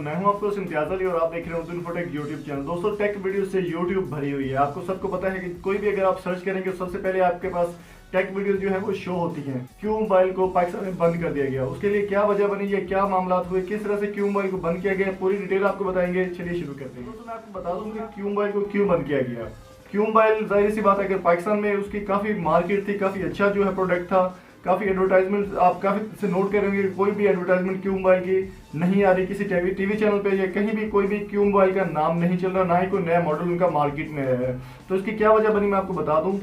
मैं हूं आपको इम्तियाज अली और आप देख रहे हो इन्फोटेक यूट्यूब चैनल। दोस्तों टेक वीडियो से यूट्यूब भरी हुई है। आपको सबको पता है कि कोई भी अगर आप सर्च करेंगे सबसे पहले आपके पास टेक वीडियो जो है वो शो होती हैं। क्यों मोबाइल को पाकिस्तान में बंद कर दिया गया, उसके लिए क्या वजह बनी है, क्या मामला हुए, किस तरह से क्यों मोबाइल को बंद किया गया, पूरी डिटेल आपको बताएंगे। चलिए शुरू करते हैं। दोस्तों मैं आपको बता दूं कि क्यों मोबाइल को क्यों बंद किया गया। क्यों मोबाइल जाहिर सी बात है अगर पाकिस्तान में उसकी काफी मार्केट थी, काफी अच्छा जो है प्रोडक्ट था, काफी एडवर्टाइजमेंट आप काफी से नोट करेंगे, कोई भी एडवर्टाइजमेंट क्यू मोबाइल की नहीं आ रही किसी टीवी चैनल पे या कहीं भी कोई भी क्यू मोबाइल का नाम नहीं चल रहा, ना ही कोई नया मॉडल उनका मार्केट में आया है। तो इसकी क्या वजह बनी मैं आपको बता दूं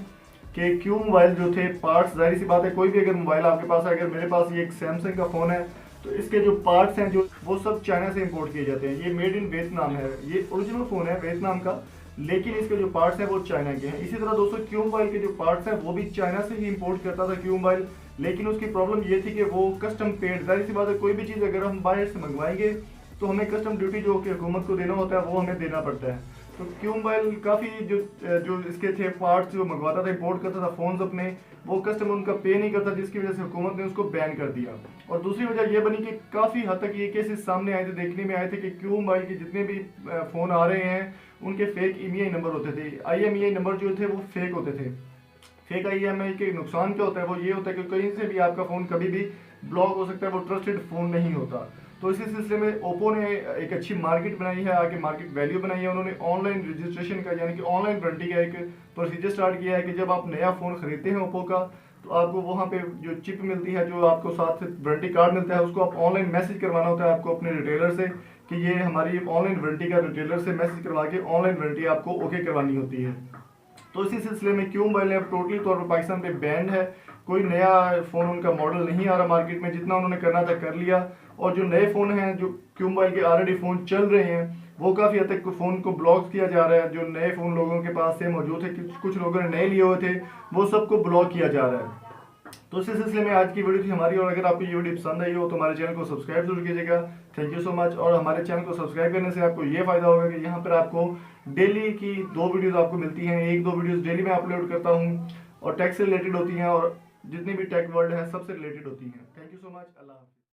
कि क्यू मोबाइल जो थे पार्ट्स, जाहिर सी बात है कोई भी अगर मोबाइल आपके पास है, अगर मेरे पास ये एक सैमसंग का फोन है तो इसके जो पार्ट्स हैं जो वो सब चाइना से इंपोर्ट किए जाते हैं। ये मेड इन वियतनाम है, ये ओरिजिनल फोन है वियतनाम का, लेकिन इसके जो पार्ट्स हैं वो चाइना के हैं। इसी तरह दोस्तों क्यू मोबाइल के जो पार्ट्स हैं वो भी चाइना से ही इंपोर्ट करता था क्यू मोबाइल, लेकिन उसकी प्रॉब्लम ये थी कि वो कस्टम पेड, जाहिर सी बात है कोई भी चीज़ अगर हम बाहर से मंगवाएंगे तो हमें कस्टम ड्यूटी जो कि हुकूमत को देना होता है वो हमें देना पड़ता है। तो क्यू मोबाइल काफ़ी जो इसके थे पार्ट्स जो मंगवाता था, इंपोर्ट करता था फ़ोन्स अपने, वो कस्टम उनका पे नहीं करता, जिसकी वजह से हुकूमत ने उसको बैन कर दिया। और दूसरी वजह यह बनी कि काफ़ी हद तक ये केसेस सामने आए थे, देखने में आए थे कि क्यू मोबाइल के जितने भी फ़ोन आ रहे हैं उनके फेक EMEI नंबर होते थे। IMEI नंबर जो थे वो फेक होते थे। फेक IMEI के नुकसान क्या होता है, वो ये होता है कि कहीं से भी आपका फ़ोन कभी भी ब्लॉक हो सकता है, वो ट्रस्टेड फ़ोन नहीं होता। तो इसी सिलसिले में ओप्पो ने एक अच्छी मार्केट बनाई है, आगे मार्केट वैल्यू बनाई है। उन्होंने ऑनलाइन रजिस्ट्रेशन का यानी कि ऑनलाइन वारंटी का एक प्रोसीजर स्टार्ट किया है कि जब आप नया फ़ोन खरीदते हैं ओप्पो का तो आपको वहाँ पे जो चिप मिलती है, जो आपको साथ वारंटी कार्ड मिलता है, उसको आप ऑनलाइन मैसेज करवाना होता है आपको अपने रिटेलर से कि ये हमारी ऑनलाइन वारंटी का, रिटेलर से मैसेज करवा के ऑनलाइन वारंटी आपको ओके करवानी होती है। तो इसी सिलसिले में क्यू मोबाइल अब टोटली तौर पर पाकिस्तान पे बैंड है। कोई नया फ़ोन उनका मॉडल नहीं आ रहा मार्केट में, जितना उन्होंने करना था कर लिया। और जो नए फ़ोन हैं, जो क्यू मोबाइल के ऑलरेडी फ़ोन चल रहे हैं, वो काफ़ी हद तक फ़ोन को ब्लॉक किया जा रहा है। जो नए फ़ोन लोगों के पास से मौजूद थे, कुछ लोगों ने नए लिए हुए थे, वो सबको ब्लॉक किया जा रहा है। तो इसी सिलसिले में आज की वीडियो थी हमारी, और अगर आपको ये वीडियो पसंद आई हो तो हमारे चैनल को सब्सक्राइब जरूर कीजिएगा। Thank you so much. और हमारे चैनल को सब्सक्राइब करने से आपको ये फायदा होगा कि यहाँ पर आपको डेली की 2 वीडियोस आपको मिलती हैं। 1-2 वीडियोस डेली मैं अपलोड करता हूँ और टेक से रिलेटेड होती हैं और जितनी भी टेक वर्ल्ड है सबसे रिलेटेड होती हैं। Thank you so much. Allah.